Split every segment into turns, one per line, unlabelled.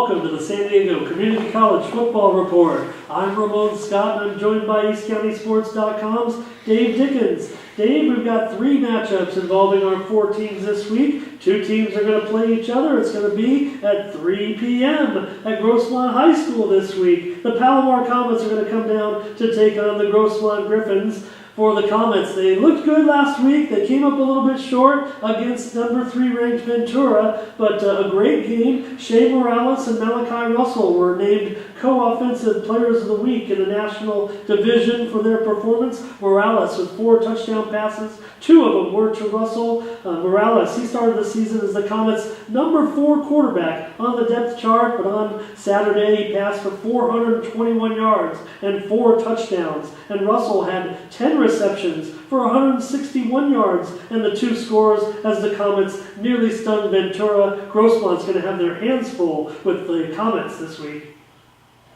welcome to the San Diego Community College Football Report. I'm Ramon Scott and I'm joined by EastCountySports.com's Dave Dickens. Dave, we've got 3 matchups involving our 4 teams this week. 2 teams are going to play each other. It's going to be at 3 p.m. at Grossmont High School this week. The Palomar Comets are going to come down to take on the Grossmont Griffins. For the Comets, they looked good last week. They came up a little bit short against number 3 ranked Ventura, but a great game. Shea Morales and Malachi Russell were named co-offensive players of the week in the national division for their performance. Morales with 4 touchdown passes. 2 of them were to Russell. Morales, he started the season as the Comets' number 4 quarterback on the depth chart, but on Saturday he passed for 421 yards and 4 touchdowns. And Russell had 10 receptions for 161 yards and the 2 scores as the Comets nearly stunned Ventura. Grossmont's going to have their hands full with the Comets this week.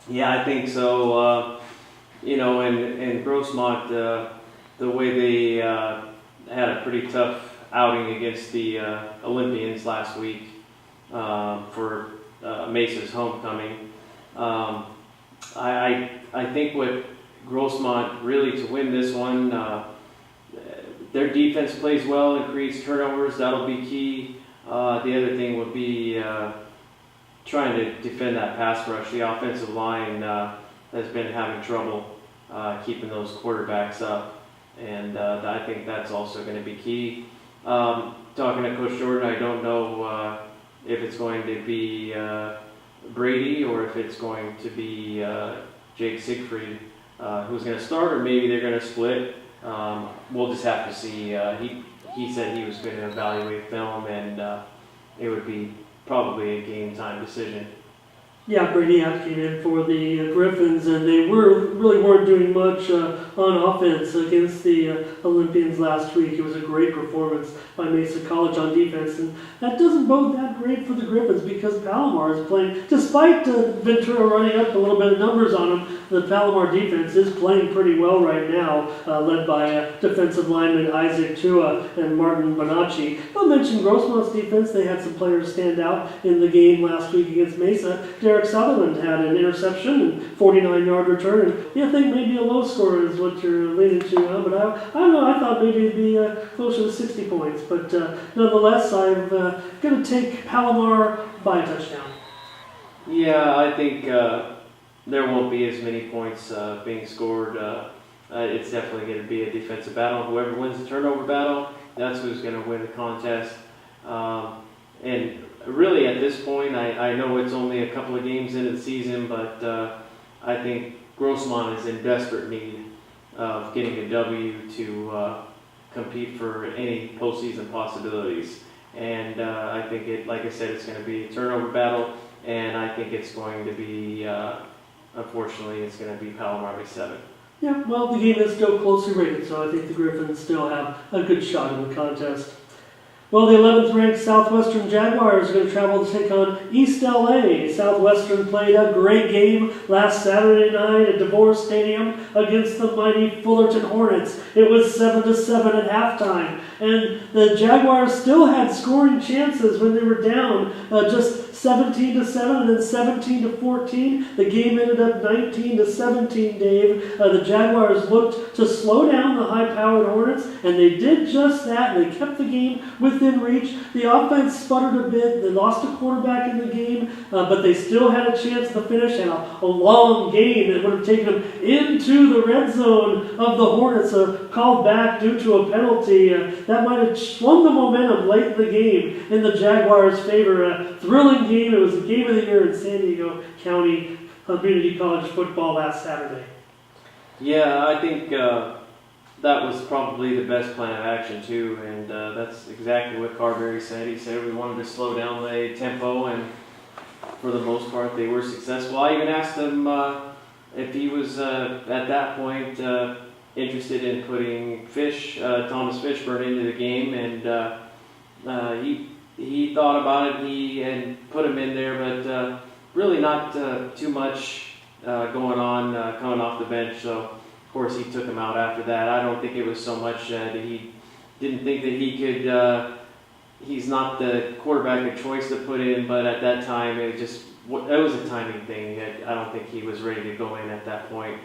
Yeah, I think so. In Grossmont, the way they had a pretty tough outing against the Olympians last week for Mesa's homecoming. I think what Grossmont really to win this one, their defense plays well and creates turnovers. That'll be key. The other thing would be trying to defend that pass rush. The offensive line has been having trouble keeping those quarterbacks up, and I think that's also going to be key. Talking to Coach Jordan, I don't know if it's going to be Brady or if it's going to be Jake Siegfried who's going to start, or maybe they're going to split. We'll just have to see. He said he was going to evaluate film, and it would be probably a game time decision.
Yeah, Brady came in for the Griffins, and they really weren't doing much on offense against the Olympians last week. It was a great performance by Mesa College on defense, and that doesn't bode that great for the Griffins because Palomar is playing, despite Ventura running up a little bit of numbers on them, the Palomar defense is playing pretty well right now, led by defensive lineman Isaac Tua and Martin Bonacci. I'll mention Grossmont's defense. They had some players stand out in the game last week against Mesa. Derek Sutherland had an interception and 49-yard return. And I think maybe a low score is what you're leaning to, but I don't know. I thought maybe it'd be closer to 60 points. But nonetheless, I'm going to take Palomar by a touchdown.
Yeah, I think there won't be as many points being scored. It's definitely going to be a defensive battle. Whoever wins the turnover battle, that's who's going to win the contest. And really, at this point, I know it's only a couple of games into the season, but I think Grossmont is in desperate need of getting a W to compete for any postseason possibilities. And I think like I said, it's going to be a turnover battle, and I think it's going to be, unfortunately, it's going to be Palomar by 7.
Yeah, well, the game is still closely rated, so I think the Griffins still have a good shot in the contest. Well, the 11th ranked Southwestern Jaguars are going to travel to take on East LA. Southwestern played a great game last Saturday night at DeVore Stadium against the mighty Fullerton Hornets. It was 7-7 at halftime, and the Jaguars still had scoring chances when they were down just 17-7 and then 17-14. The game ended up 19-17, Dave. The Jaguars looked to slow down the high-powered Hornets, and they did just that. They kept the game within reach. The offense sputtered a bit. They lost a quarterback in the game, but they still had a chance to finish, and a long game that would have taken them into the red zone of the Hornets, called back due to a penalty. That might have swung the momentum late in the game in the Jaguars' favor. A thrilling game. It was the game of the year in San Diego County Community College football last Saturday.
Yeah, I think that was probably the best plan of action too, and that's exactly what Carberry said. He said we wanted to slow down the tempo, and for the most part they were successful. I even asked him if he was at that point interested in putting Thomas Fishburne into the game, and he thought about it and put him in there, but really not too much going on coming off the bench. So of course he took him out after that. I don't think it was so much that he didn't think that he could. He's not the quarterback of choice to put in, but at that time it just that was a timing thing. I don't think he was ready to go in at that point.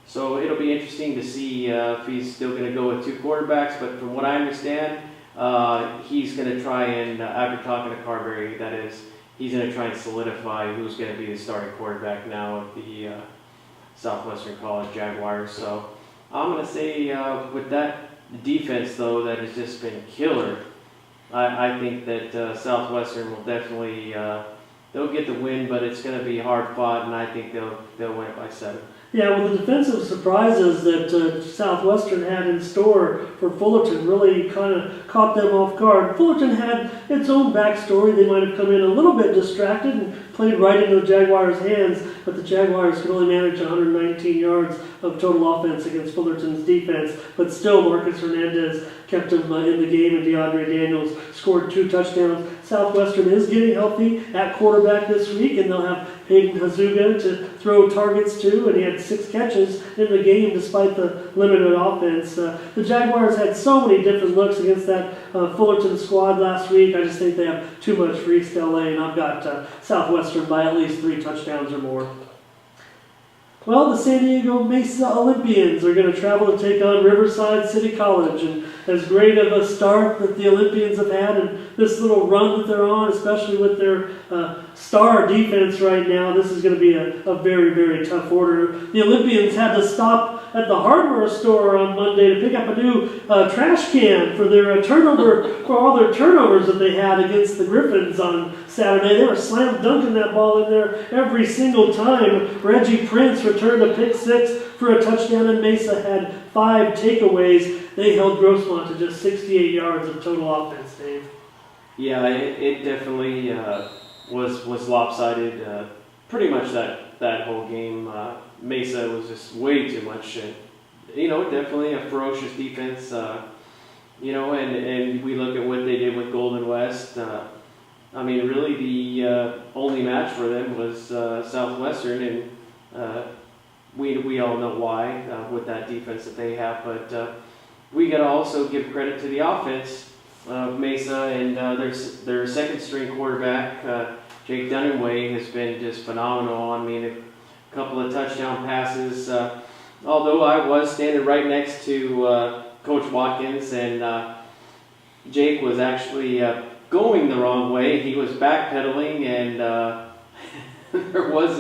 So it'll be interesting to see if he's still going to go with two quarterbacks. But from what I understand, he's going to try and, after talking to Carberry, that is, he's going to try and solidify who's going to be the starting quarterback now of the Southwestern College Jaguars. So I'm going to say with that defense, though, that has just been killer, I think that Southwestern will definitely they'll get the win, but it's going to be hard fought, and I think they'll win it by 7.
Yeah, well, the defensive surprises that Southwestern had in store for Fullerton really kind of caught them off guard. Fullerton had its own backstory. They might have come in a little bit distracted and played right into the Jaguars' hands, but the Jaguars could only manage 119 yards of total offense against Fullerton's defense. But still, Marcus Hernandez kept him in the game, and DeAndre Daniels scored 2 touchdowns. Southwestern is getting healthy at quarterback this week, and they'll have Hayden Hazuga to throw targets to, and he had 6 catches in the game despite the limited offense. The Jaguars had so many different looks against that Fullerton squad last week. I just think they have too much for East LA, and I've got Southwestern by at least 3 touchdowns or more. Well, the San Diego Mesa Olympians are going to travel to take on Riverside City College, and as great of a start that the Olympians have had and this little run that they're on, especially with their star defense right now, this is going to be a very, very tough order. The Olympians had to stop at the hardware store on Monday to pick up a new trash can for their for all their turnovers that they had against the Griffins on Saturday. They were slam dunking that ball in there every single time. Reggie Prince returned a pick 6 for a touchdown, and Mesa had 5 takeaways. They held Grossmont to just 68 yards of total offense, Dave.
Yeah, it definitely was lopsided. Pretty much that whole game. Mesa was just way too much. Definitely a ferocious defense. And we look at what they did with Golden West. Really the only match for them was Southwestern, and we all know why with that defense that they have. But we got to also give credit to the offense of Mesa, and their second string quarterback, Jake Dunaway, has been just phenomenal. A couple of touchdown passes. Although I was standing right next to Coach Watkins, and Jake was actually going the wrong way. He was backpedaling, and there was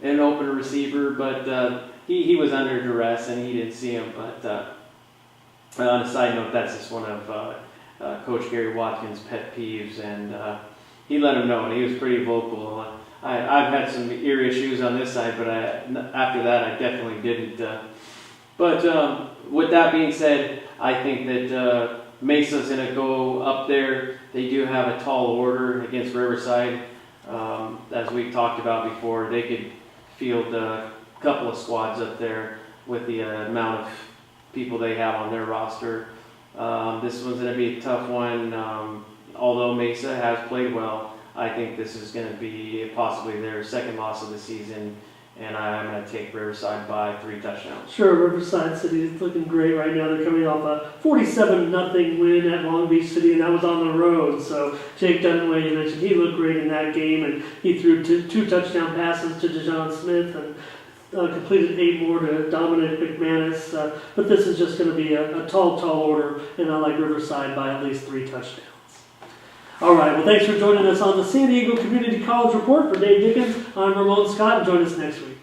an open receiver, but he was under duress and he didn't see him. But on a side note, that's just one of Coach Gary Watkins' pet peeves, and he let him know, and he was pretty vocal. I've had some ear issues on this side, but after that I definitely didn't. But with that being said, I think that Mesa's going to go up there. They do have a tall order against Riverside. As we've talked about before, they could field a couple of squads up there with the amount of people they have on their roster. This one's going to be a tough one. Although Mesa has played well, I think this is going to be possibly their second loss of the season, and I'm going to take Riverside by 3 touchdowns.
Sure, Riverside City is looking great right now. They're coming off a 47-0 win at Long Beach City, and that was on the road. So Jake Dunaway, you mentioned, he looked great in that game, and he threw 2 touchdown passes to DeJon Smith and completed 8 more to Dominic McManus. But this is just going to be a tall order, and I like Riverside by at least 3 touchdowns. All right, well, thanks for joining us on the San Diego Community College Report. For Dave Dickens, I'm Ramon Scott, and join us next week.